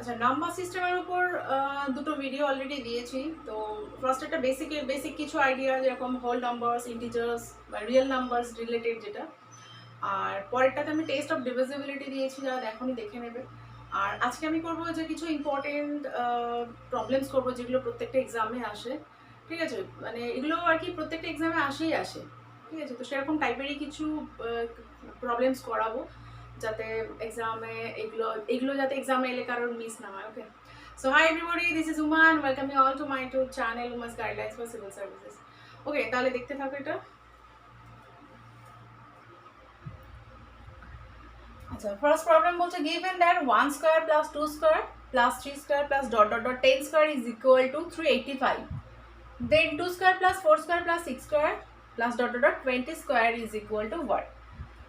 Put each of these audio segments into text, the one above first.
আচ্ছা, নাম্বার সিস্টেমের উপর দুটো ভিডিও অলরেডি দিয়েছি। তো ফার্স্ট একটা বেসিক কিছু আইডিয়া, যেরকম হোল নাম্বারস, ইন্টিজার্স বা রিয়েল নাম্বারস রিলেটেড যেটা। আর পরেরটাতে আমি টেস্ট অফ ডিভিজিবিলিটি দিয়েছি, যারা দেখোনি দেখে নেবে। আর আজকে আমি করবো যে কিছু ইম্পর্টেন্ট প্রবলেমস করবো, যেগুলো প্রত্যেকটা এক্সামে আসে। ঠিক আছে, মানে এগুলো আর কি প্রত্যেকটা এক্সামে আসে। ঠিক আছে, তো সেরকম টাইপেরই কিছু প্রবলেমস করাবো, যাতে এক্সামে এগুলো এগুলো যাতে এক্সামে এলে কারোর মিস না হয়। Okay, so hi everybody, this is Uma and welcome you all to my YouTube channel Uma's guidelines for civil services. Okay, তাহলে দেখতে থাকো এটা। আচ্ছা, ফার্স্ট প্রবলেম বলছে given that 1 square plus 2 square plus 3 square plus dot dot dot 10 square is equal to 385, then 2 square plus 4 square plus 6 square plus dot dot dot 20 square is equal to what?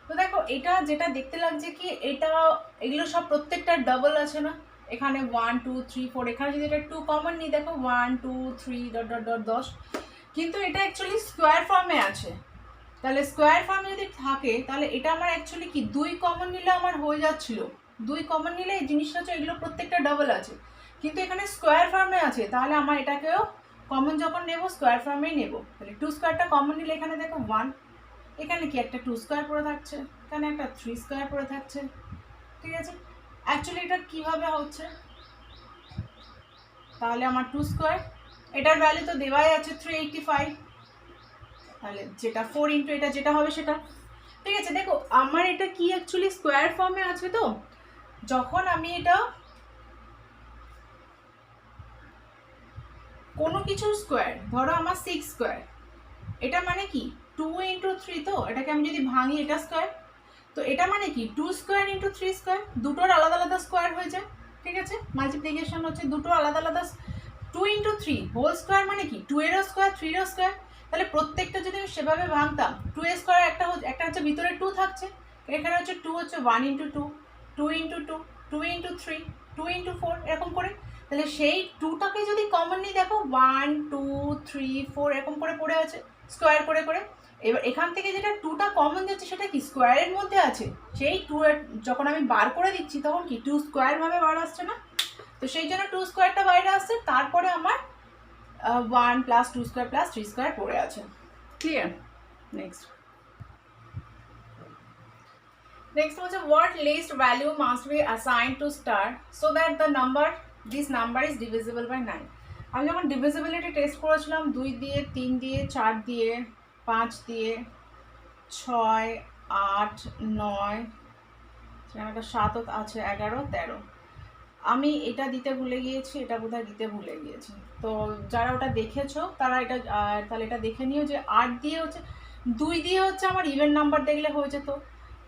তো দেখো, এটা যেটা দেখতে লাগছে কি, এটা এগুলো সব প্রত্যেকটা ডাবল আছে না, এখানে 1 2 3 4, এখানে যদি এটা 2 কমন নিই, দেখো 1 2 3 ডট ডট ডট 10, কিন্তু এটা অ্যাকচুয়ালি স্কোয়ার ফর্মে আছে। তাহলে স্কোয়ার ফর্মে যদি থাকে, তাহলে এটা আমার অ্যাকচুয়ালি কি 2 কমন নিলে আমার হয়ে যাচ্ছিল। 2 কমন নিলে এই জিনিসটা হচ্ছে এগুলো প্রত্যেকটা ডাবল আছে, কিন্তু এখানে স্কোয়ার ফর্মে আছে। তাহলে আমার এটাকেও কমন যখন নেব স্কোয়ার ফর্মেই নেব। তাহলে 2 স্কোয়ারটা কমন নিলে এখানে দেখো 1, এখানে কি একটা 2 স্কোয়ার পড়ে থাকছে, এখানে একটা 3 স্কোয়ার পড়ে থাকছে। ঠিক আছে, অ্যাকচুয়ালি এটা কীভাবে হচ্ছে, তাহলে আমার 2 স্কোয়ার, এটার ভ্যালু তো দেওয়াই আছে 385, তাহলে যেটা 4 ইন্টু এটা যেটা হবে সেটা। ঠিক আছে, দেখো আমার এটা কি অ্যাকচুয়ালি স্কোয়ার ফর্মে আছে। তো যখন আমি এটা কোনো কিছুর স্কোয়ার, ধরো আমার 6 স্কোয়ার, এটা মানে কি 2 ইন্টু 3, তো এটাকে আমি যদি ভাঙি এটা স্কোয়ার, তো এটা মানে কি 2 স্কোয়ার ইন্টু 3 স্কোয়ার, দুটোর আলাদা আলাদা স্কোয়ার হয়ে যায়। ঠিক আছে, মাল্টিপ্লিকেশন হচ্ছে দুটো আলাদা আলাদা। 2 ইন্টু 3 হোল স্কোয়ার মানে কি 2 এরও স্কোয়ার 3 এরও স্কোয়ার। তাহলে প্রত্যেকটা যদি আমি সেভাবে ভাঙতাম, 2 এর স্কোয়ার একটা হচ্ছে ভিতরে 2 থাকছে, এখানে হচ্ছে 2 হচ্ছে 1 ইন্টু 2, 2 ইন্টু 2, 2 ইন্টু 3, 2 ইন্টু 4, এরকম করে। তাহলে সেই 2টাকে যদি কমন নিই, দেখো 1 2 3 4 এরকম করে পড়ে আছে স্কোয়ার করে করে। এবার এখান থেকে যেটা 2টা কমন যাচ্ছে সেটা কি স্কোয়ারের মধ্যে আছে, সেই 2 এর যখন আমি বার করে দিচ্ছি তখন কি 2 স্কোয়ার ভাবে বার আসছে না, তো সেই জন্য 2 স্কোয়ারটা বাইরে আসছে। তারপরে আমার 1 প্লাস 2 স্কোয়ার প্লাস 3 স্কোয়ার পড়ে আছে। ক্লিয়ার? নেক্সট হচ্ছে what least value must be assigned to star so that this number is divisible by 9? আমি যখন ডিভিজিবিলিটি টেস্ট করেছিলাম 2 দিয়ে 3 দিয়ে 4 দিয়ে 5 দিয়ে 6 8 9, সেখানে একটা 7 আছে, 11 13, আমি এটা দিতে ভুলে গিয়েছি, এটা বোধহয় দিতে ভুলে গিয়েছি। তো যারা ওটা দেখেছো তারা এটা তাহলে এটা দেখে নিও যে 8 দিয়ে হচ্ছে 2 দিয়ে হচ্ছে আমার ইভেন নাম্বার দেখলে হয়ে যেত,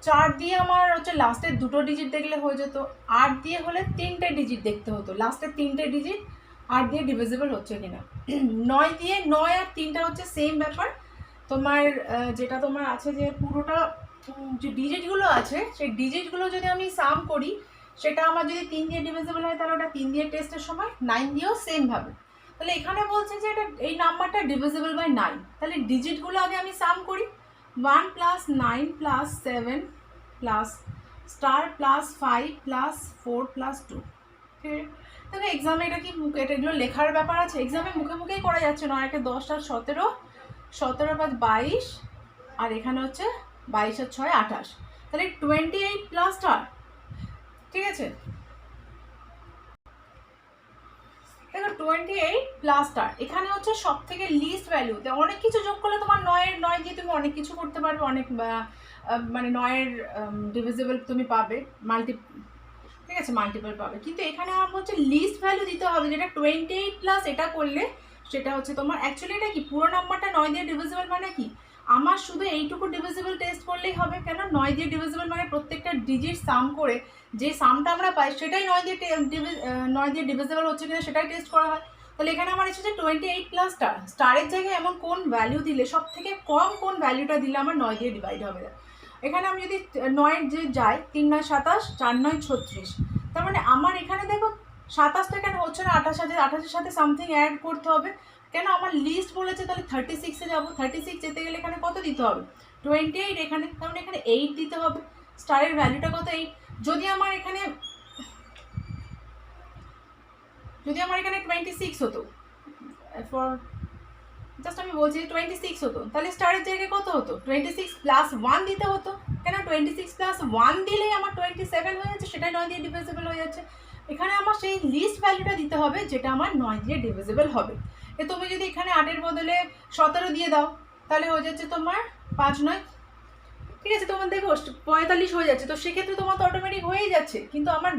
4 দিয়ে আমার হচ্ছে লাস্টের দুটো ডিজিট দেখলে হয়ে যেত, 8 দিয়ে হলে 3টে ডিজিট দেখতে হতো, লাস্টের 3টে ডিজিট 8 দিয়ে ডিভিজিবল হচ্ছে কিনা। 9 দিয়ে 9 আর 3টা হচ্ছে সেম ব্যাপার। তোমার যেটা তোমার আছে যে পুরোটা যে ডিজিটগুলো আছে, সেই ডিজিটগুলো যদি আমি সাম করি, সেটা আমার যদি 3 দিয়ে ডিভিজিবল হয়, তাহলে ওটা 3 দিয়ে টেস্টের সময় 9 দিয়েও সেমভাবে। তাহলে এখানে বলছে যে এটা এই নাম্বারটা ডিভিজিবল বাই 9, তাহলে ডিজিটগুলো আগে আমি সাম করি। 1 plus 9 plus 7 plus star plus 5 plus 4 plus 2। ঠিক আছে, তাহলে এক্সামে এটা কি এটা এগুলো লেখার ব্যাপার আছে, এক্সামে মুখে মুখেই করা যাচ্ছে না। একটা 10 আর 17, 17 বাদ 22, আর এখানে হচ্ছে 22 আর 6 28, তাহলে 28 প্লাস স্টার। ঠিক আছে, দেখো 28 প্লাস স্টার, এখানে হচ্ছে সব থেকে লিস্ট ভ্যালু। অনেক কিছু যোগ করলে তোমার 9 দিয়ে তুমি অনেক কিছু করতে পারবে, অনেক মানে 9 ডিভিজিবল তুমি পাবে, ঠিক আছে মাল্টিপল পাবে, কিন্তু এখানে আমার হচ্ছে লিস্ট ভ্যালু দিতে হবে, যেটা 28 প্লাস এটা করলে সেটা হচ্ছে তোমার অ্যাকচুয়ালি এটা কি পুরো নাম্বারটা 9 দিয়ে ডিভিজিবল মানে কি আমার শুধু এইটুকু ডিভিজিবল টেস্ট করলেই হবে। কেন 9 দিয়ে ডিভিজিবল মানে প্রত্যেকটা ডিজিট সাম করে যে সামটা আমরা পাই সেটাই 9 দিয়ে ডিভিজিবল হচ্ছে কিনা সেটাই টেস্ট করা হয়। তাহলে এখানে আমার এসেছে 28 প্লাস স্টার, স্টারের জায়গায় এমন কোন ভ্যালু দিলে, সব থেকে কম কোন ভ্যালুটা দিলে আমার 9 দিয়ে ডিভাইড হবে। এখানে আমি যদি 9 যে যাই, 3 9 27, 4 9 36, তার মানে আমার এখানে দেখো 27টা কেন হচ্ছে না, 28 আছে, 28-এর সাথে সামথিং অ্যাড করতে হবে। কেন আমার লিস্ট বলেছে, তাহলে 36-এ যাবো, 36 যেতে গেলে এখানে কত দিতে হবে 28, এখানে তার মানে এখানে 8 দিতে হবে। স্টারের ভ্যালুটা কত 8। যদি আমার এখানে যদি আমার এখানে 26 হতো, ফর জাস্ট আমি বলছি 26 হতো, তাহলে স্টারের জায়গায় কত হতো? 26 প্লাস 1 দিতে হতো। কেন 26 প্লাস 1 দিলেই আমার 27 হয়ে যাচ্ছে, সেটাই 9 দিয়ে ডিভিজিবল হয়ে যাচ্ছে। এখানে আমার সেই লিস্ট ভ্যালুটা দিতে হবে যেটা আমার 9 দিয়ে ডিভিজিবল হবে। তুমি যদি এখানে 8-এর বদলে 17 দিয়ে দাও তাহলে হয়ে যাচ্ছে তোমার 5-9, ঠিক আছে, তোমার দেখো 45 হয়ে যাচ্ছে, তো সেক্ষেত্রে তোমার তো অটোমেটিক হয়েই যাচ্ছে। কিন্তু আমার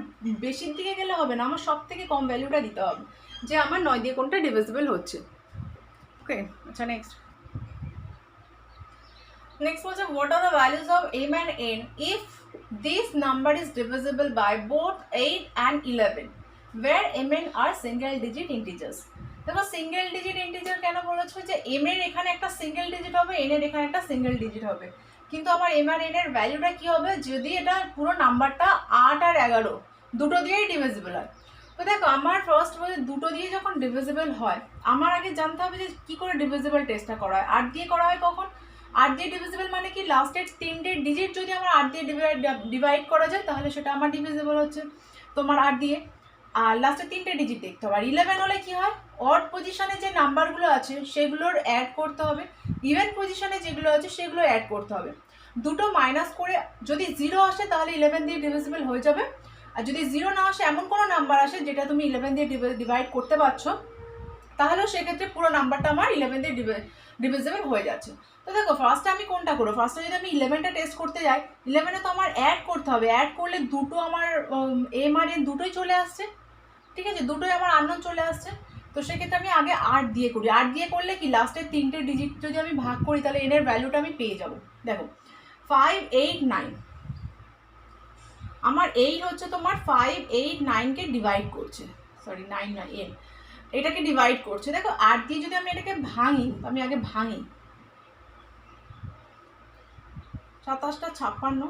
বেশির দিকে গেলে হবে না, আমার সব থেকে কম ভ্যালুটা দিতে হবে যে আমার 9 দিয়ে কোনটা ডিভিজিবল হচ্ছে। ওকে, আচ্ছা নেক্সট বলছে what are the values of m and n if this number is divisible by both 8 and 11 where m and are single digit integers। দেখো সিঙ্গেল ডিজিট ইন্টিজার কেন বলেছো, যে m এর এখানে একটা সিঙ্গেল ডিজিট হবে, n এর এখানে একটা সিঙ্গেল ডিজিট হবে, কিন্তু আমার m আর n এর ভ্যালুটা কি হবে যদি এটা পুরো নাম্বারটা 8 আর 11 দুটো দিয়েই ডিভিজিবল হয়। তো দেখো আমার ফার্স্ট বলে দুটো দিয়ে যখন ডিভিজিবল হয়, আমার আগে জানতে হবে যে কী করে ডিভিজিবল টেস্টটা করা হয়। 8 দিয়ে করা হয় কখন? 8 দিয়ে ডিভিজিবল মানে কি, লাস্টের 3টে ডিজিট যদি আমার 8 দিয়ে ডিভাইড করা যায় তাহলে সেটা আমার ডিভিজিবল হচ্ছে তোমার 8 দিয়ে। আর লাস্টের 3টে ডিজিট দেখতে হবে। আর 11 হলে কি হয়, অড পজিশনে যে নাম্বারগুলো আছে সেগুলোর অ্যাড করতে হবে, ইভেন পজিশনে যেগুলো আছে সেগুলো অ্যাড করতে হবে। দুটো মাইনাস করে যদি 0 আসে তাহলে 11 দিয়ে ডিভিজিবল হয়ে যাবে। আর যদি 0 না আসে, এমন কোনো নাম্বার আসে যেটা তুমি 11 দিয়ে ডিভাইড করতে পারছো, তাহলেও সেক্ষেত্রে পুরো নাম্বারটা আমার 11 দিয়ে ডিভিজিবল হয়ে যাচ্ছে। তো দেখো ফার্স্টে আমি কোনটা করবো, ফার্স্টে যদি আমি 11টা টেস্ট করতে যাই, 11-এ তো আমার অ্যাড করতে হবে, অ্যাড করলে দুটো আমার m আর n দুটোই চলে আসছে, ঠিক আছে, দুটোই আমার আননোন চলে আসছে। তো সেক্ষেত্রে আমি আগে 8 দিয়ে করি। 8 দিয়ে করলে কি, লাস্টের 3টে ডিজিট যদি আমি ভাগ করি তাহলে n এর ভ্যালুটা আমি পেয়ে যাবো। দেখো 5, 8, 9, আমার 8 হচ্ছে তোমার 5, 8, 9কে ডিভাইড করছে, সরি 9 না n, এটাকে ডিভাইড করছে। দেখো 8 দিয়ে যদি আমি এটাকে ভাঙি, আমি আগে ভাঙি, 27টা 56,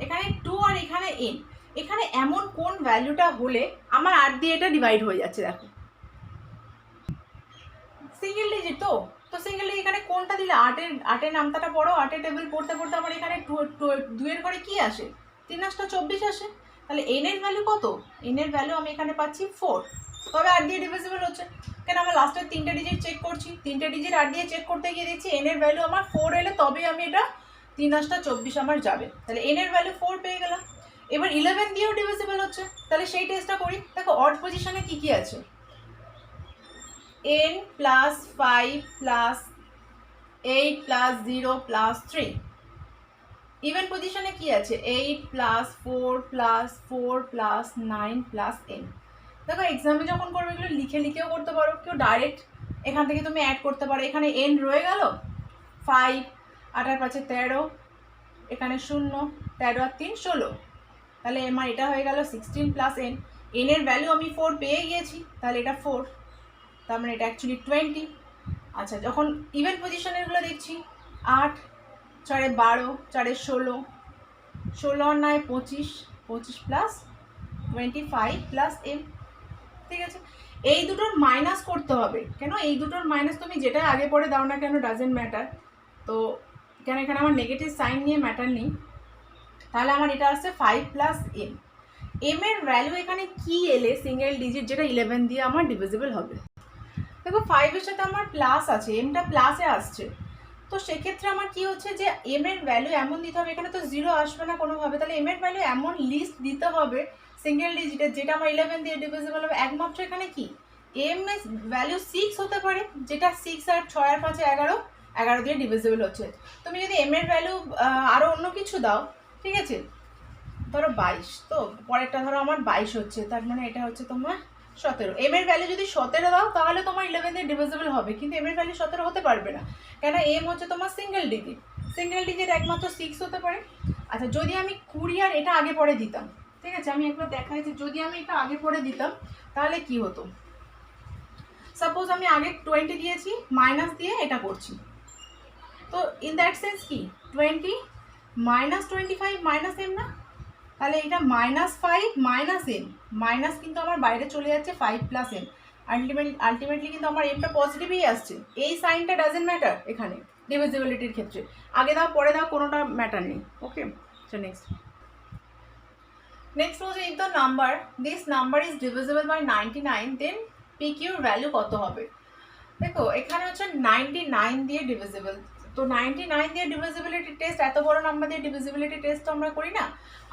এখানে 2 আর এখানে n, এখানে এমন কোন ভ্যালুটা হলে আমার 8 দিয়ে এটা ডিভাইড হয়ে যাচ্ছে। দেখো সিঙ্গেল ডিজিট তো সিঙ্গেল ডিজিট, এখানে কোনটা দিলে 8-এর নামতাটা পড়ো, 8-এর টেবিল পড়তে পড়তে আমার এখানে 2-এর ঘরে কি আসে, 3-8টা 24 আসে, তাহলে n এর ভ্যালু কত, n এর ভ্যালু আমি এখানে পাচ্ছি 4, তবে 8 দিয়ে ডিভিজিবল হচ্ছে। কেন আমার লাস্টের 3টে ডিজিট চেক করছি, 3টে ডিজিট 8 দিয়ে চেক করতে গিয়ে দেখছি n এর ভ্যালু আমার 4 এলে তবে আমি এটা 3-8টা 24 আমার যাবে, তাহলে n এর ভ্যালু 4 পেয়ে গেলাম। এবার 11 দিয়েও ডিভিজিবল হচ্ছে, তাহলে সেই টেস্টটা করি। দেখো অড পজিশনে কি কি আছে, n plus 5 plus 8 plus 0 plus 3, even পজিশনে কি আছে 8 plus 4 plus 4 plus 9 plus n। দেখো এক্সামে যখন করবে এগুলো লিখে লিখেও করতে পারো, কেউ ডাইরেক্ট এখান থেকে তুমি অ্যাড করতে পারো। এখানে n রয়ে গেল 5, 8 আর 5 13, এখানে 0, 13 আর 3 16, তাহলে আমার এটা হয়ে গেল 16 প্লাস n, n এর ভ্যালু আমি 4 পেয়ে গিয়েছি, তাহলে এটা 4, তার মানে এটা অ্যাকচুয়ালি 20। আচ্ছা যখন ইভেন পজিশনেরগুলো দেখছি 8, 4 12, 4 16, 16 আর 9 25, 25 প্লাস 25 প্লাস m, ঠিক আছে। এই দুটোর মাইনাস করতে হবে, কেন এই দুটোর মাইনাস তুমি যেটা আগে পরে দাও না কেন ডাজেন্ট ম্যাটার, তো কেন এখানে আমার নেগেটিভ সাইন নিয়ে ম্যাটার নেই, তাহলে আমার এটা আসছে 5 প্লাস m। m এর ভ্যালু এখানে কি এলে সিঙ্গেল ডিজিট যেটা 11 দিয়ে আমার ডিভিজিবল হবে। দেখো 5 এর সাথে আমার প্লাস আছে, mটা প্লাসে আসছে, তো সেক্ষেত্রে আমার কি হচ্ছে যে m এর ভ্যালু এমন দিতে হবে, এখানে তো 0 আসবে না কোনোভাবে, তাহলে m এর ভ্যালু এমন লিস্ট দিতে হবে সিঙ্গেল ডিজিটের যেটা আমার 11 দিয়ে ডিভিজিবল হবে। একমাত্র এখানে কি m এর ভ্যালু 6 হতে পারে, যেটা 6 আর 6 আর 5 11, 11 দিয়ে ডিভিজিবল হচ্ছে। তুমি যদি m এর ভ্যালু আরও অন্য কিছু দাও, ঠিক আছে, ধরো 22, তো পরেরটা ধরো আমার 22 হচ্ছে, তার মানে এটা হচ্ছে তোমার 17। m এর ভ্যালু যদি 17 দাও তাহলে তোমার 11 দিয়ে ডিভিজিবল হবে, কিন্তু m এর ভ্যালু 17 হতে পারবে না, কেন m হচ্ছে তোমার সিঙ্গেল ডিজিট একমাত্র 6 হতে পারে। আচ্ছা যদি আমি 20 আর এটা আগে পরে দিতাম, ঠিক আছে, আমি একবার দেখাই যে যদি আমি এটা আগে পরে দিতাম তাহলে কি হতো। সাপোজ আমি আগে 20 দিয়েছি, মাইনাস দিয়ে এটা করছি, তো ইন দ্যাট সেন্স কি 20 মাইনাস 25 মাইনাস m না, তাহলে এটা -5 মাইনাস m, মাইনাস কিন্তু আমার বাইরে চলে যাচ্ছে 5 প্লাস m, আলটিমেটলি কিন্তু আমার mটা পজিটিভই আসছে। এই সাইনটা ডাজেন্ট ম্যাটার এখানে ডিভিজিবিলিটির ক্ষেত্রে, আগে দাও পরে দাও কোনোটা ম্যাটার নেই। ওকে, সো নেক্সট হচ্ছে if the number this number is divisible by 99 then PQ এর ভ্যালু কত হবে। দেখো এখানে হচ্ছে 99 দিয়ে ডিভিজিবল, তো 99 দিয়ে ডিভিজিবিলিটি টেস্ট, এত বড় নাম্বার দিয়ে ডিভিজিবিলিটি টেস্ট তো আমরা করি না।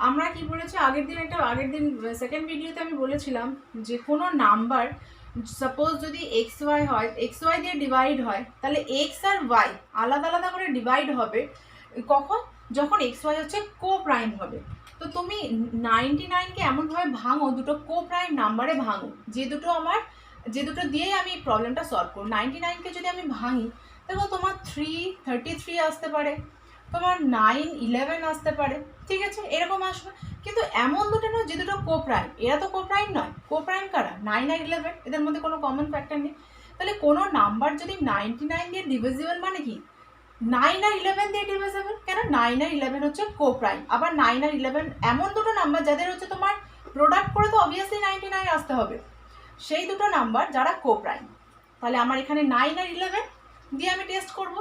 আমরা কি বলেছি আগের দিন সেকেন্ড ভিডিওতে আমি বলেছিলাম যে কোনো নাম্বার সাপোজ যদি এক্স ওয়াই হয়, এক্স ওয়াই দিয়ে ডিভাইড হয়, তাহলে এক্স আর ওয়াই আলাদা আলাদা করে ডিভাইড হবে কখন, যখন এক্স ওয়াই হচ্ছে কো প্রাইম হবে। তো তুমি 99কে এমনভাবে ভাঙো, দুটো কো প্রাইম নাম্বারে ভাঙো, যে দুটো দিয়েই আমি প্রবলেমটা সলভ করব। 99কে যদি আমি ভাঙি, দেখো তোমার 333 আসতে পারে, তোমার 911 আসতে পারে, ঠিক আছে, এরকম আসবে। কিন্তু এমন দুটো নয় যে দুটো কো প্রাইম, এরা তো কো প্রাইম নয়। কো প্রাইম কারা? 9 আর 11, এদের মধ্যে কোনো কমন ফ্যাক্টর নেই। তাহলে কোনো নাম্বার যদি 99 দিয়ে ডিভিজিবল মানে কি 9 আর 11 দিয়ে ডিভিজিবল, কেন 9 আর 11 হচ্ছে কো প্রাইম। আবার 9 আর 11 এমন দুটো নাম্বার যাদের হচ্ছে তোমার প্রোডাক্ট করে তো অবভিয়াসলি 99 আসতে হবে, সেই দুটো নাম্বার যারা কো প্রাইম। তাহলে আমার এখানে 9 আর 11 দিয়ে আমি টেস্ট করব,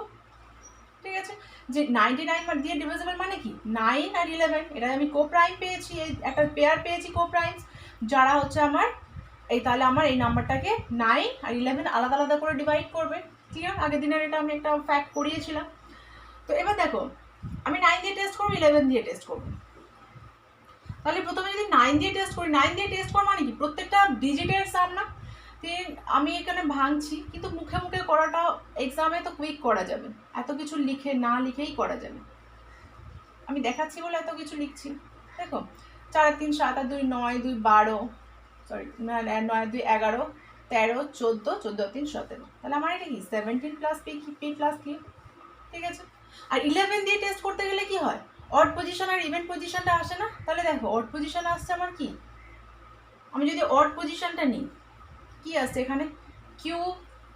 ঠিক আছে, যে 99 দিয়ে ডিভিজিবল মানে কি 9 আর 11, এটা আমি কো প্রাইম পেয়েছি, এই একটা পেয়ার পেয়েছি কো প্রাইমস যারা হচ্ছে আমার এই, তাহলে আমার এই নাম্বারটাকে 9 আর 11 আলাদা আলাদা করে ডিভাইড করবে। ক্লিয়ার? আগের দিনের এটা আমি একটা ফ্যাক্ট করিয়েছিলাম। তো এবার দেখো আমি 9 দিয়ে টেস্ট করবো, 11 দিয়ে টেস্ট করবো। তাহলে প্রথমে যদি 9 দিয়ে টেস্ট করি, 9 দিয়ে টেস্ট করা মানে কি প্রত্যেকটা ডিজিটের সাম না, আমি এখানে ভাঙছি, কিন্তু মুখে মুখে করাটা এক্সামে তো কুইক করা যাবে, এত কিছু না লিখেই করা যাবে। আমি দেখাচ্ছি বলে এত কিছু লিখছি। দেখো 4 আর 3 7 আর 2 9, 2 12, সরি 9 আর 2 11, 13 14, 14 আর 3 17। তাহলে আমার এটা কি 17 প্লাস পি প্লাস কিউ, ঠিক আছে। আর 11 দিয়ে টেস্ট করতে গেলে কি হয়, অড পজিশন আর ইভেন পজিশনটা আসে না। তাহলে দেখো অড পজিশন আসছে আমার কি, আমি যদি অড পজিশনটা নিই কি আসছে এখানে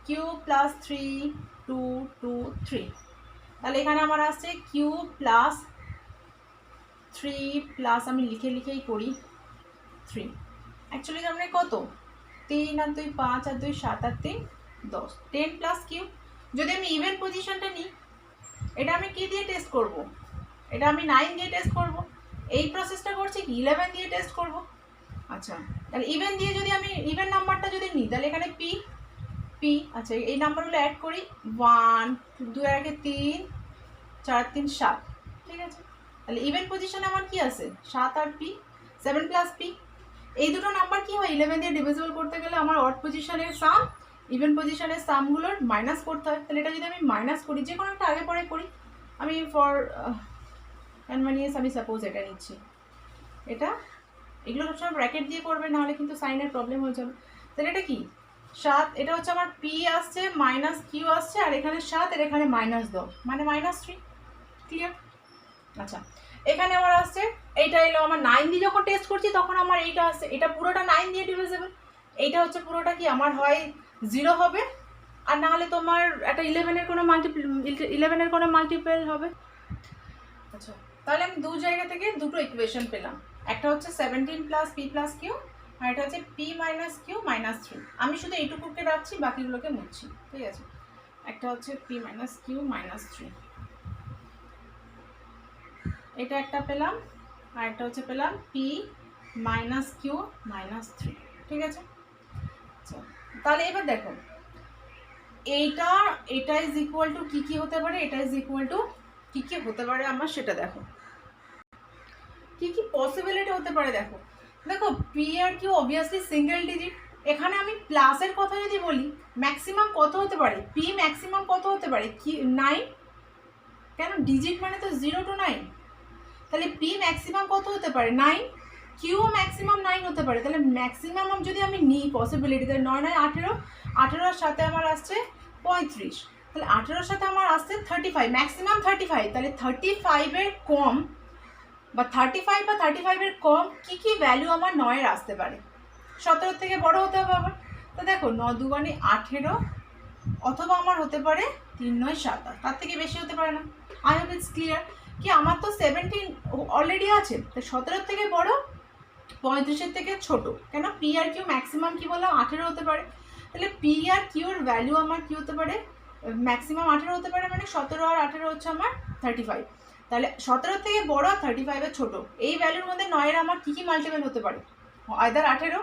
কিউ প্লাস 3 2 2 3, তাহলে এখানে আমার আসছে কিউ প্লাস 3 প্লাস, আমি লিখেই করি 3, অ্যাকচুয়ালি আমরা কত 3 আর 2 5 আর 2 7 আর 3 10, 10 প্লাস কিউ। যদি আমি ইভেন পজিশনটা নিই, এটা আমি কি দিয়ে টেস্ট করব, এটা আমি 9 দিয়ে টেস্ট করব। এই প্রসেসটা করছি কি 11 দিয়ে টেস্ট করব। আচ্ছা, তাহলে ইভেন দিয়ে যদি আমি ইভেন নাম্বারটা যদি নিই, তাহলে এখানে পি, আচ্ছা এই নাম্বারগুলো অ্যাড করি, 1 2 আর 3 4 3 7, ঠিক আছে। তাহলে ইভেন পজিশনে আমার কি আছে 7 আর পি, 7 প্লাস পি। এই দুটো নাম্বার কি হয় 11 দিয়ে ডিভিজিবল করতে গেলে আমার অড পজিশনের সাম ইভেন পজিশনের সামগুলোর মাইনাস করতে হয়। তাহলে এটা যদি আমি মাইনাস করি, যে কোনো একটা আগে পরে করি, আমি ফর কনভেনিয়েন্স আমি সাপোজ এটা নিচ্ছি, এগুলো সবসময় ব্র্যাকেট দিয়ে করবে, নাহলে কিন্তু সাইনের প্রবলেম হয়ে যাবে। তাহলে এটা কি 7, এটা হচ্ছে আমার পি আসছে মাইনাস কিউ আসছে, আর এখানে 7 আর এখানে -10 মানে -3। ক্লিয়ার? আচ্ছা, এখানে আমার আসছে এইটা এলো আমার 9 দিয়ে যখন টেস্ট করছি তখন আমার এইটা আসছে, এটা পুরোটা 9 দিয়ে ডিভিজিবল, এইটা হচ্ছে পুরোটা কি আমার হয় 0 হবে, আর না হলে তোমার একটা 11 এর কোনো মাল্টিপল হবে। আচ্ছা, তাহলে আমি দু জায়গা থেকে দুটো ইকুয়েশন পেলাম, একটা হচ্ছে 17 প্লাস পি প্লাস কিউ, আর এটা হচ্ছে পি মাইনাস কিউ মাইনাস 3। আমি শুধু এইটুকুকে রাখছি, বাকিগুলোকে মুছছি, ঠিক আছে। একটা হচ্ছে পি মাইনাস কিউ মাইনাস 3, এটা একটা পেলাম, আর একটা হচ্ছে পেলাম পি মাইনাস কিউ মাইনাস 3, ঠিক আছে। আচ্ছা, তাহলে এবার দেখো এটা ইজ ইকুয়াল টু কি হতে পারে, এটা ইজ ইকুয়াল টু কি হতে পারে আমার সেটা দেখো, কি পসিবিলিটি হতে পারে। দেখো P R Q obviously single digit, এখানে আমি প্লাসের কথা যদি বলি ম্যাক্সিমাম কত হতে পারে, পি ম্যাক্সিমাম কত হতে পারে কি 9, কেন ডিজিট মানে তো 0 to 9, তাহলে পি ম্যাক্সিমাম কত হতে পারে 9, কিউ ম্যাক্সিমাম 9 হতে পারে। তাহলে ম্যাক্সিমাম যদি আমি নিই পসিবিলিটি, তাহলে 9 9 18, 18 সাথে আমার আসছে 35, তাহলে 18 সাথে আমার আসছে 35, ম্যাক্সিমাম 35। তাহলে 35 এর কম বা 35 এর কম কি ভ্যালু আমার 9 এর আসতে পারে, 17 থেকে বড় হতে হবে আবার। তো দেখো 9 2 18, অথবা আমার হতে পারে 3 9 27, তার থেকে বেশি হতে পারে না। আই হোপ ইটস ক্লিয়ার কি আমার তো 17 অলরেডি আছে, তো 17 থেকে বড় 35 থেকে ছোট, কেন পি আর কিউ ম্যাক্সিমাম কি বললাম 18 হতে পারে। তাহলে পি আর কিউর ভ্যালু আমার কি হতে পারে ম্যাক্সিমাম 18 হতে পারে, মানে 17 আর 18 হচ্ছে আমার 35। তাহলে 17 থেকে বড় আর 35 ছোট, এই ভ্যালুর মধ্যে 9 আমার কী কী মাল্টিপল হতে পারে? আইদার 18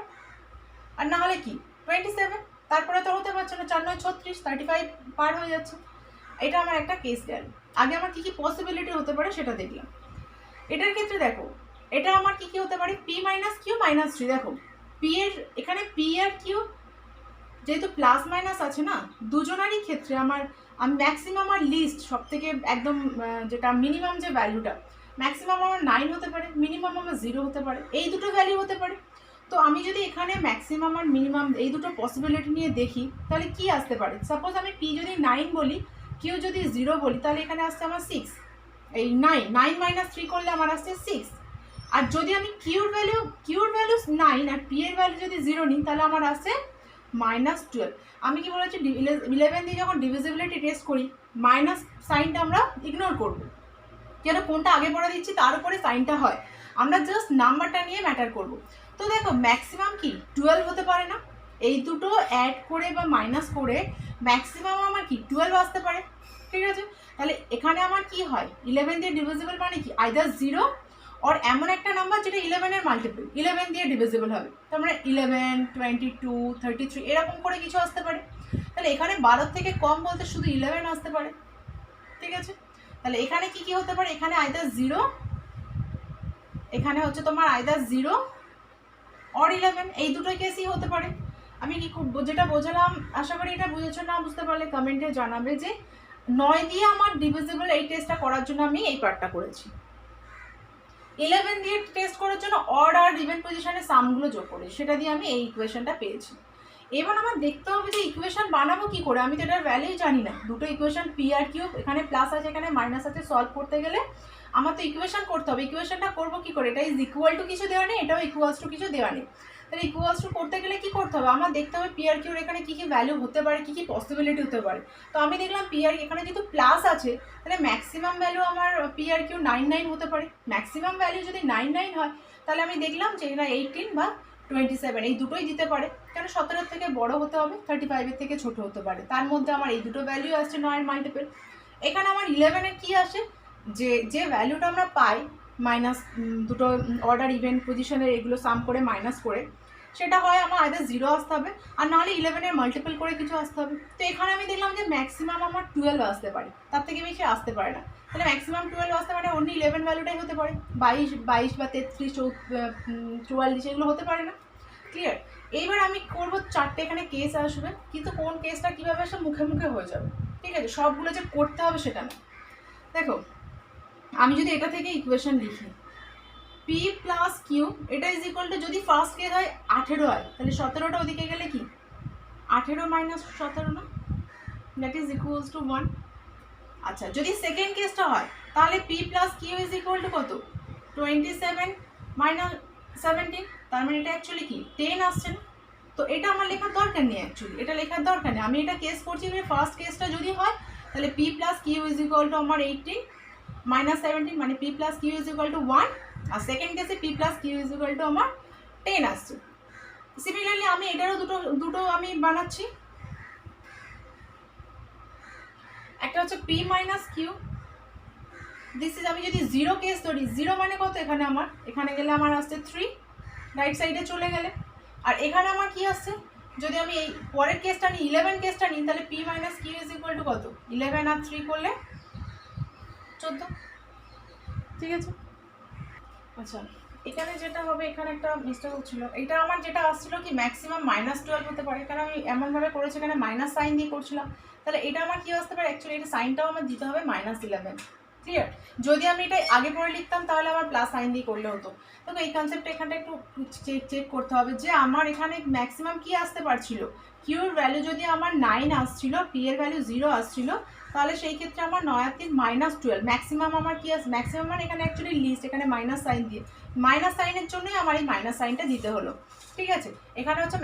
আর না হলে কি 27, তারপরে তো হতে পারছে না, 4 9 36, 35 পার হয়ে যাচ্ছে। এটা আমার একটা কেস গেল। আগে আমার কী কী পসিবিলিটি হতে পারে সেটা দেখলাম। এটার ক্ষেত্রে দেখো এটা আমার কী কী হতে পারে, পি মাইনাস কিউ মাইনাস 3। দেখো পি এর এখানে পি আর কিউ যেহেতু প্লাস মাইনাস আছে না, দুজনারই ক্ষেত্রে আমি ম্যাক্সিমাম আর লিস্ট সব থেকে একদম যেটা মিনিমাম যে ভ্যালুটা, ম্যাক্সিমাম আমার 9 হতে পারে, মিনিমাম আমার 0 হতে পারে, এই দুটো ভ্যালু হতে পারে। তো আমি যদি এখানে ম্যাক্সিমাম আর মিনিমাম এই দুটো পসিবিলিটি নিয়ে দেখি তাহলে কি আসতে পারে? সাপোজ আমি পি যদি 9 বলি, কিউ যদি 0 বলি, তাহলে এখানে আসছে আমার 6, এই 9 মাইনাস 3 করলে আমার আসছে 6। আর যদি আমি কিউর ভ্যালু 9 আর পি এর ভ্যালু যদি 0 নিই তাহলে আমার আসছে -12। আমি কি বলেছি 11 দিয়ে যখন ডিভিজিবিলিটি টেস্ট করি মাইনাস সাইনটা আমরা ইগনোর করবো, কেন কোনটা আগে পড়া দিচ্ছি তার উপরে সাইনটা হয়, আমরা জাস্ট নাম্বারটা নিয়ে ম্যাটার করব। তো দেখো ম্যাক্সিমাম কি 12 হতে পারে না, এই দুটো অ্যাড করে বা মাইনাস করে ম্যাক্সিমাম আমার কি 12 আসতে পারে। ঠিক আছে, তাহলে এখানে আমার কি হয় 11 দিয়ে ডিভিজিবল মানে কি আইদার 0 আর এমন একটা নাম্বার যেটা 11 এর মাল্টিপল 11 দিয়ে ডিভিজিবল হবে, তার মানে 11 22 33 এরকম করে কিছু আসতে পারে। তাহলে এখানে 12 থেকে কম বলতে শুধু 11 আসতে পারে। ঠিক আছে, তাহলে এখানে কি কি হতে পারে, এখানে আইদার 0, এখানে হচ্ছে তোমার আইদার 0 অর 11, এই দুটোই কেসই হতে পারে। আমি কি যেটা বোঝালাম আশা করি এটা বুঝেছো, না বুঝতে পারলে কমেন্টে জানাবে যে 9 দিয়ে আমার ডিভিজিবল এই টেস্টটা করার জন্য আমি এই পার্টটা করেছি, 11 দিয়ে টেস্ট করার জন্য অড আর ইভেন পজিশনে সামগুলো যোগ করে সেটা দিয়ে আমি এই ইকুয়েশনটা পেয়েছি। এবার আমার দেখতে হবে যে ইকুয়েশন বানাবো কি করে, আমি তো এটার ভ্যালুই জানি না। দুটো ইকুয়েশন পি আর কিউব, এখানে প্লাস আছে এখানে মাইনাস আছে, সলভ করতে গেলে আমার তো ইকুয়েশন করতে হবে। ইকুয়েশনটা করবো কি করে, এটা ইজ ইকুয়াল টু কিছু দেওয়া নেই, এটাও ইকুয়ালস টু কিছু দেওয়া নেই। তাহলে ইকুয়ালস টু করতে গেলে কি করতে হবে, আমার দেখতে হবে পি আর কিউর এখানে কী কী ভ্যালু হতে পারে, কী কী পসিবিলিটি হতে পারে। তো আমি দেখলাম পি আর এখানে যেহেতু প্লাস আছে তাহলে ম্যাক্সিমাম ভ্যালু আমার পি আর কিউ 9 হতে পারে। ম্যাক্সিমাম ভ্যালু যদি 9 হয় তাহলে আমি দেখলাম যে এটা 18 বা 27 এই দুটোই দিতে পারে, কেন 17 থেকে বড় হতে হবে, 35 থেকে ছোট হতে পারে। তার মধ্যে আমার এই দুটো ভ্যালু আসছে 9 মাল্টিপল। এখানে আমার 11 এর কী আসে, যে ভ্যালুটা আমরা পাই মাইনাস দুটো অর্ডার ইভেন্ট পজিশনের এগুলো সাম করে মাইনাস করে, সেটা হয় আমার আইদার 0 আসতে হবে আর নাহলে 11 এর মাল্টিপল করে কিছু আসতে হবে। তো এখানে আমি দেখলাম যে ম্যাক্সিমাম আমার 12 আসতে পারে, তার থেকে বেশি আসতে পারে না। তাহলে ম্যাক্সিমাম 12 আসতে পারে, অনলি 11 ভ্যালুটাই হতে পারে, 22 বা 33 44 এগুলো হতে পারে না। ক্লিয়ার? এইবার আমি করবো 4টে এখানে কেস আসবে, কিন্তু কোন কেসটা কীভাবে আসে মুখে মুখে হয়ে যাবে। ঠিক আছে, সবগুলো যে করতে হবে সেটা না। দেখো আমি যদি এটা থেকে ইকুয়েশন লিখি পি প্লাস কিউ, এটা ইজ ইকুয়াল টু যদি ফার্স্ট কেস হয় 18 হয় তাহলে 17টা ওদিকে গেলে কি 18 মাইনাস 17 না, দ্যাট ইজ ইকুয়ালস টু 1। আচ্ছা যদি সেকেন্ড কেসটা হয় তাহলে P plus Q is equal to কত 27 মাইনাস 17, তার মানে এটা অ্যাকচুয়ালি কি 10 আসছে না। তো এটা আমার লেখার দরকার নেই, অ্যাকচুয়ালি এটা লেখার দরকার নেই। আমি এটা কেস করছি যে ফার্স্ট কেসটা যদি হয় তাহলে P plus Q is equal to আমার 18 মাইনাস 17, মানে P plus Q is equal to 1, আর সেকেন্ড কেসে P plus Q is equal to আমার 10 আসছে। সিমিলারলি আমি এটারও দুটো আমি বানাচ্ছি, একটা হচ্ছে P minus Q, this is আমি যদি 0 কেস ধরি, 0 মানে কত এখানে আমার, এখানে গেলে আমার আসছে 3 রাইট সাইডে চলে গেলে, আর এখানে আমার কি আসছে যদি আমি এই পরের কেসটা নিই 11 কেসটা নিই তাহলে P minus Q is equal to কত 11 আর 3 করলে 14। ঠিক আছে, আচ্ছা এখানে যেটা হবে, এখানে একটা মিস্টেক হচ্ছিলো, এটা আমার যেটা আসছিলো কি ম্যাক্সিমাম -12 হতে পারে, কারণ আমি এমনভাবে করেছি এখানে মাইনাস সাইন দিয়ে করছিলাম। তাহলে এটা আমার কী আসতে পারে, অ্যাকচুয়ালি এটা সাইনটাও আমার দিতে হবে -11। ক্লিয়ার? যদি আমি এটা আগে পরে লিখতাম তাহলে আমার প্লাস সাইন দিয়ে করলে হতো। তো এই কনসেপ্টটা এখানটা একটু চেক করতে হবে যে আমার এখানে ম্যাক্সিমাম কী আসতে পারছিল, কিউর ভ্যালু যদি আমার 9 আসছিল, পি এর ভ্যালু 0 আসছিল, তাহলে সেই ক্ষেত্রে আমার 9 আর 3 -12 ম্যাক্সিমাম আমার কি আছে, ম্যাক্সিমাম মানে এখানে অ্যাকচুয়ালি লিস্ট, এখানে মাইনাস সাইন দিয়ে, মাইনাস সাইনের জন্যই আমার এই মাইনাস সাইনটা দিতে হলো। ঠিক আছে, এখানে হচ্ছে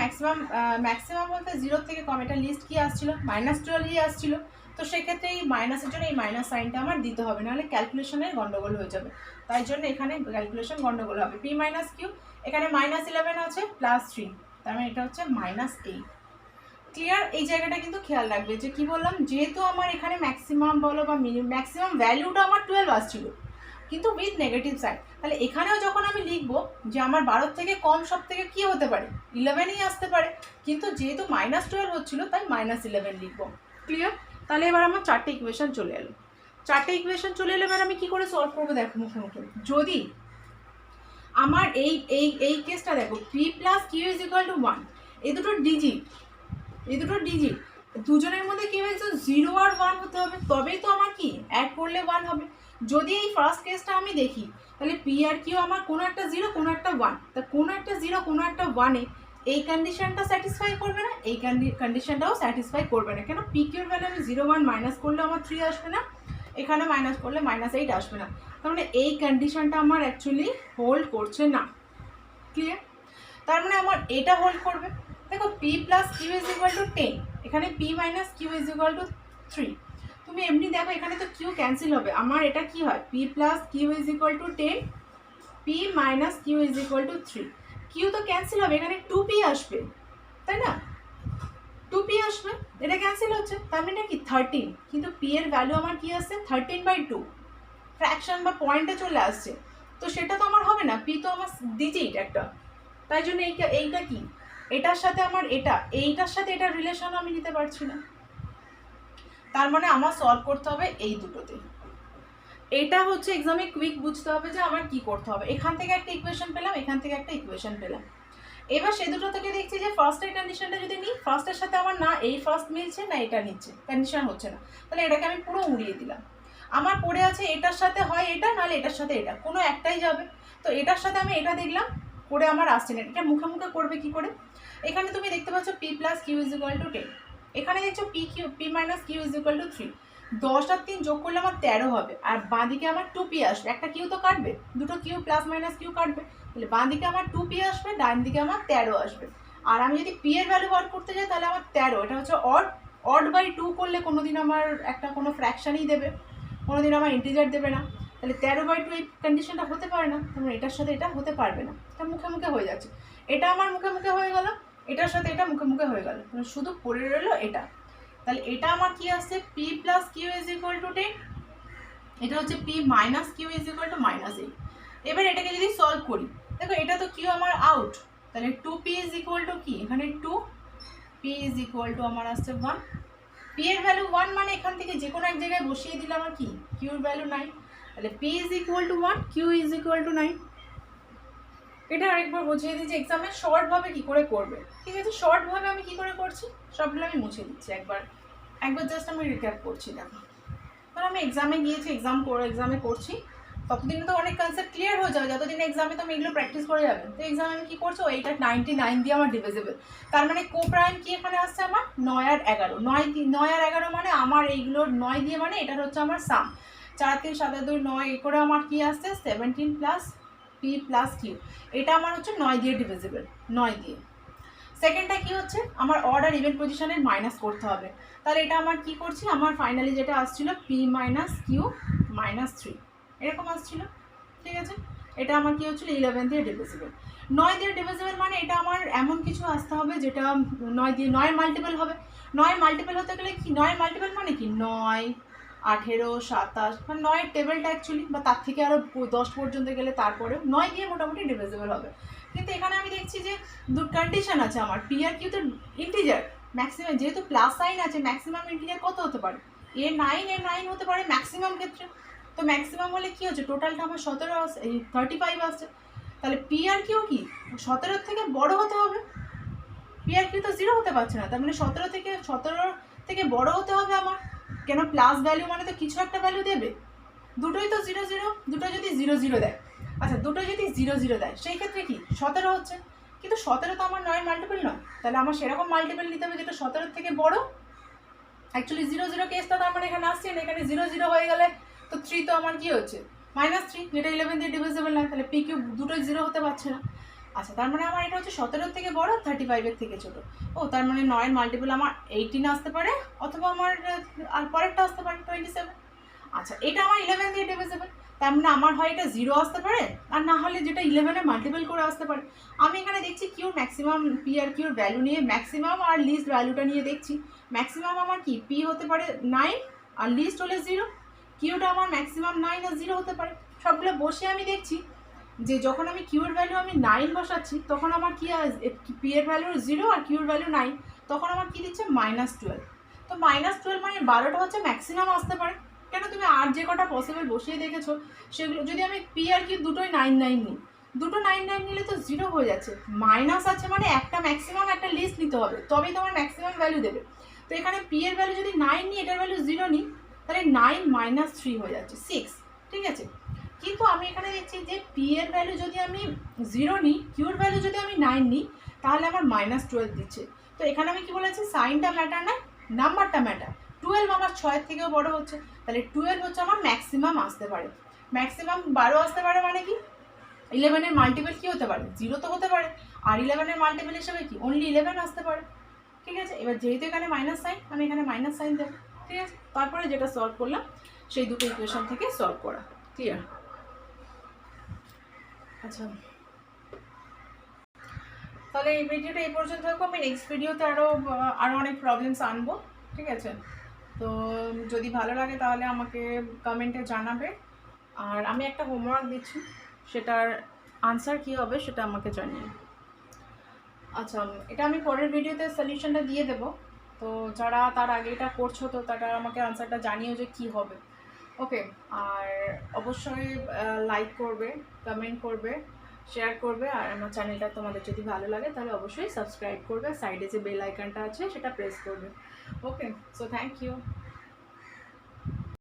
ম্যাক্সিমাম বলতে 0 থেকে কম, এটা লিস্ট কি আসছিল -12ই আসছিল, তো সেক্ষেত্রে এই মাইনাসের জন্য এই মাইনাস সাইনটা আমার দিতে হবে, নাহলে ক্যালকুলেশনের গন্ডগোল হয়ে যাবে। তাই জন্য এখানে ক্যালকুলেশন গন্ডগোল হবে। পি মাইনাস কিউ এখানে -11 আছে +3, তার মানে এটা হচ্ছে -8। ক্লিয়ার? এই জায়গাটা কিন্তু খেয়াল রাখবে যে কি বললাম, যেহেতু আমার এখানে ম্যাক্সিমাম বলো বা ম্যাক্সিমাম ভ্যালুটা আমার 12 আসছিল, কিন্তু উইথ নেগেটিভ সাইন। তাহলে এখানেও যখন আমি লিখবো যে আমার 12 থেকে কম সব থেকে কী হতে পারে, 11ই আসতে পারে, কিন্তু যেহেতু -12 হচ্ছিলো তাই -11 লিখবো। ক্লিয়ার? তাহলে এবার আমার 4টে ইকুয়েশন চলে এলো। 4টে ইকুয়েশন চলে এলে এবার আমি কী করে সলভ করবো দেখো মুখে মুখে। যদি আমার এই কেসটা দেখো, p plus Q is equal to 1, এই দুটো ডিজিট দুজনের মধ্যে কী হয়েছে 0 আর 1 হতে হবে, তবেই তো আমার কি অ্যাড করলে 1 হবে। যদি এই ফার্স্ট কেসটা আমি দেখি তাহলে পি আর কিউ আমার কোনো একটা 0 কোনো একটা 1, তা কোনো একটা 0 কোনো একটা 1-এ এই কন্ডিশনটা স্যাটিসফাই করবে না, এই কন্ডিশনটাও স্যাটিসফাই করবে না। কেন? পি কিউর ভ্যালু আমি 0 1 মাইনাস করলে আমার 3 আসবে না, এখানে মাইনাস করলে -8 আসবে না, তার মানে এই কন্ডিশনটা আমার অ্যাকচুয়ালি হোল্ড করছে না। ক্লিয়ার? তার মানে আমার এটা হোল্ড করবে। দেখো p plus Q is equal to 10, এখানে p minus Q is equal to 3। তুমি এমনি দেখো এখানে তো কিউ ক্যান্সেল হবে, আমার এটা কি হয় p plus Q is equal to 10, p minus Q is equal to 3। Q তো ক্যান্সেল হবে, এখানে 2p আসবে, তাই না? 2p আসবে, এটা ক্যান্সেল হচ্ছে, তার মানে কি 13, কিন্তু p এর ভ্যালু আমার কি আসছে 13/2, ফ্র্যাকশন বা পয়েন্টে চলে আসছে, তো সেটা তো আমার হবে না, p তো আমার ডিজিট একটা, তাই জন্য এইটা কি এটার সাথে আমার এইটার সাথে এটার রিলেশন আমি নিতে পারছি না। তার মানে আমার সলভ করতে হবে এই দুটোতে। এটা হচ্ছে এক্সামে কুইক বুঝতে হবে যে আমার কি করতে হবে। এখান থেকে একটা ইকুয়েশন পেলাম, এখান থেকে একটা ইকুয়েশন পেলাম, এবার সে দুটো থেকে দেখছি যে ফার্স্টের কন্ডিশনটা যদি নিই, ফার্স্টের সাথে আমার না এই ফার্স্ট মিলছে না এটা নিচ্ছে, কন্ডিশন হচ্ছে না, তাহলে এটাকে আমি পুরো উড়িয়ে দিলাম। আমার পড়ে আছে এটার সাথে হয় এটা, নাহলে এটার সাথে এটা, কোনো একটাই যাবে। তো এটার সাথে আমি এটা দেখলাম, করে আমার আসছে না, এটা মুখে মুখে করবে কি করে? এখানে তুমি দেখতে পাচ্ছ p plus Q is equal to 10, এখানে দেখছো p minus Q is equal to 3, 10 আর 3 যোগ করলে আমার 13 হবে, আর বাঁদিকে আমার 2p আসবে, একটা কিউ তো কাটবে, দুটো কিউ প্লাস মাইনাস কিউ কাটবে, তাহলে বাঁদিকে আমার 2p আসবে, ডান দিকে আমার 13 আসবে। আর আমি যদি p এর ভ্যালু বার করতে যাই তাহলে আমার 13, এটা হচ্ছে অড বাই 2 করলে কোনোদিন আমার একটা কোনো ফ্র্যাকশানই দেবে, কোনোদিন আমার ইন্টিজার দেবে না, তাহলে 13/2 এই কন্ডিশনটা হতে পারে না, তাহলে এটার সাথে এটা হতে পারবে না, এটা মুখে মুখে হয়ে যাচ্ছে, এটা আমার মুখে মুখে হয়ে গেল, এটার সাথে এটা মুখে মুখে হয়ে গেল, শুধু পড়ে রইলো এটা। তাহলে এটা আমার কি আসছে p plus Q is equal to 10, এটা হচ্ছে p minus Q is equal to -8। এবার এটাকে যদি সলভ করি, দেখো এটা তো কিউ আমার আউট, তাহলে 2p ইজ ইকুয়াল টু কি, এখানে 2p ইজ ইকুয়াল টু আমার আসছে 1, p এর ভ্যালু 1 মানে এখান থেকে যে কোনো এক জায়গায় বসিয়ে দিলে আমার কি কিউর ভ্যালু 9, তাহলে p is equal to 1, q is equal two 9। এটা আরেকবার বুঝিয়ে দিই যে এক্সামে শর্টভাবে কী করে করবে, ঠিক আছে? শর্টভাবে আমি কী করে করছি সবগুলো আমি মুছে দিচ্ছি, একবার জাস্ট আমি রিক্যাপ করছি। দেখো কারণ আমি এক্সামে গিয়েছি, এক্সামে করছি, ততদিনে তো অনেক কনসেপ্ট ক্লিয়ার হয়ে যাবে, যতদিন এক্সামে তো আমি এগুলো প্র্যাকটিস করে যাবে। তো এক্সামে আমি কী করছি, এইটা 99 দিয়ে আমার ডিভিজিবল, তার মানে কোপ্রাইম কি এখানে আসছে আমার 9 আর 11, 9 আর 11 মানে আমার এইগুলোর 9 দিয়ে, মানে এটা হচ্ছে আমার সাম, 4 3 7 2 9, এই করে আমার কি আসছে 17 প্লাস p প্লাস কিউ, এটা আমার হচ্ছে 9 দিয়ে ডিভিজিবল, 9 দিয়ে। সেকেন্ডটা কি হচ্ছে, আমার অড আর ইভেন পজিশনের মাইনাস করতে হবে, তাহলে এটা আমার কি করছি, আমার ফাইনালি যেটা আসছিল p মাইনাস কিউ মাইনাস 3 এরকম আসছিল, ঠিক আছে? এটা আমার কি হচ্ছিল 11 দিয়ে ডিভিজিবল, 9 দিয়ে ডিভিজিবল, মানে এটা আমার এমন কিছু আসতে হবে যেটা 9 দিয়ে 9 মাল্টিপল হবে। 9 মাল্টিপল হতে গেলে কি, 9 মাল্টিপল মানে কি 9 18 27, মানে 9 টেবিলটা অ্যাকচুয়ালি, বা তার থেকে আরও 10 পর্যন্ত গেলে তারপরেও 9 দিয়ে মোটামুটি ডিভিজিবল হবে। কিন্তু এখানে আমি দেখছি যে দুটো কন্ডিশন আছে আমার, পি আর কিউ তো ইন্টিজার, ম্যাক্সিমাম যেহেতু প্লাস সাইন আছে, ম্যাক্সিমাম ইন্টিজার কত হতে পারে, এ 9 হতে পারে ম্যাক্সিমাম ক্ষেত্রে, তো ম্যাক্সিমাম হলে কী হচ্ছে টোটালটা আমার 17 আসছে, এই 35 আসছে, তাহলে পি আর কিউ কি 17 থেকে বড় হতে হবে, পি আর কিউ তো 0 হতে পারছে না, তার মানে 17 থেকে বড় হতে হবে আমার, কেন প্লাস ভ্যালু মানে তো কিছু একটা ভ্যালু দেবে, দুটোই তো 0 0, দুটো যদি 0 0 দেয়, আচ্ছা দুটো যদি 0 0 দেয় সেই ক্ষেত্রে কি 17 হচ্ছে, কিন্তু 17 তো আমার 9 মাল্টিপল নয়, তাহলে আমার সেরকম মাল্টিপল নিতে হবে যেটা 17 থেকে বড়, অ্যাকচুয়ালি 0 0 কেসটা তো আমার এখানে আসছে না, এখানে 0 0 হয়ে গেলে তো 3 তো আমার কি হচ্ছে -3, যেটা 11 দিয়ে ডিভিজিবল না, তাহলে পি কিউ দুটোই 0 হতে পারছে না। আচ্ছা তার মানে আমার এটা হচ্ছে 17 থেকে বড়, 35 থেকে ছোটো, ও তার মানে 9 মাল্টিপল আমার 18 আসতে পারে, অথবা আমার আর পরেরটা আসতে পারে 27। আচ্ছা এটা আমার 11 দিয়ে ডিভিজিবল, তার মানে আমার হয় এটা 0 আসতে পারে, আর না হলে যেটা 11 মাল্টিপল করে আসতে পারে। আমি এখানে দেখছি কিউর ম্যাক্সিমাম, পি আর কিউর ভ্যালু নিয়ে ম্যাক্সিমাম আর লিস্ট ভ্যালুটা নিয়ে দেখছি, ম্যাক্সিমাম আমার কি পি হতে পারে 9 আর লিস্ট হলে 0, কিউটা আমার ম্যাক্সিমাম 9 আর 0 হতে পারে, সবগুলো বসে আমি দেখছি যে যখন আমি কিউর ভ্যালু আমি 9 বসাচ্ছি তখন আমার কি পি এর ভ্যালু 0 আর কিউর ভ্যালু 9, তখন আমার কি দিচ্ছে -12। তো -12 মানে 12টা হচ্ছে ম্যাক্সিমাম আসতে পারে। কেন তুমি আর যে কটা পসিবল বসিয়ে দেখেছো সেগুলো যদি আমি পি আর কিউ দুটোই 9 নিই, দুটো 9 নিলে তো 0 হয়ে যাচ্ছে। মাইনাস আছে মানে একটা ম্যাক্সিমাম একটা লিস্ট নিতে হবে, তবেই তোমার ম্যাক্সিমাম ভ্যালু দেবে। তো এখানে পি এর ভ্যালু যদি 9 নিই, এটার ভ্যালু 0 নিই, তাহলে 9 - 3 হয়ে যাচ্ছে 6। ঠিক আছে, কিন্তু আমি এখানে দেখছি যে পি এর ভ্যালু যদি আমি 0 নিই, কিউর ভ্যালু যদি আমি 9 নিই, তাহলে আমার -12 দিচ্ছে। তো এখানে আমি কি বলেছি, সাইনটা ম্যাটার না, নাম্বারটা ম্যাটার। 12 আমার 6 থেকেও বড় হচ্ছে, তাহলে 12 হচ্ছে আমার ম্যাক্সিমাম আসতে পারে। ম্যাক্সিমাম 12 আসতে পারে মানে কি, 11-এর মাল্টিপল কী হতে পারে, 0 তো হতে পারে, আর 11-এর মাল্টিপল হিসেবে কি অনলি 11 আসতে পারে। ঠিক আছে, এবার যেহেতু এখানে মাইনাস সাইন, আমি এখানে মাইনাস সাইন দেবো। ঠিক আছে, তারপরে যেটা সলভ করলাম সেই দুটো ইকুয়েশন থেকে সলভ করা। ক্লিয়ার? আচ্ছা, তাহলে এই ভিডিওটা এই পর্যন্ত থাকবো। আমি নেক্সট ভিডিওতে আরও অনেক প্রবলেমস আনবো। ঠিক আছে, তো যদি ভালো লাগে তাহলে আমাকে কমেন্টে জানাবে, আর আমি একটা হোমওয়ার্ক দিচ্ছি, সেটার আনসার কী হবে সেটা আমাকে জানিয়ে। আচ্ছা, এটা আমি পরের ভিডিওতে সলিউশনটা দিয়ে দেবো, তো যারা তার আগে এটা করছো তো তারা আমাকে আনসারটা জানিও যে কী হবে। ওকে, আর অবশ্যই লাইক করবে, কমেন্ট করবে, শেয়ার করবে, আর আমার চ্যানেলটা তোমাদের যদি ভালো লাগে তাহলে অবশ্যই সাবস্ক্রাইব করবে, সাইডে যে বেল আইকনটা আছে সেটা প্রেস করবে। ওকে, সো থ্যাংক ইউ।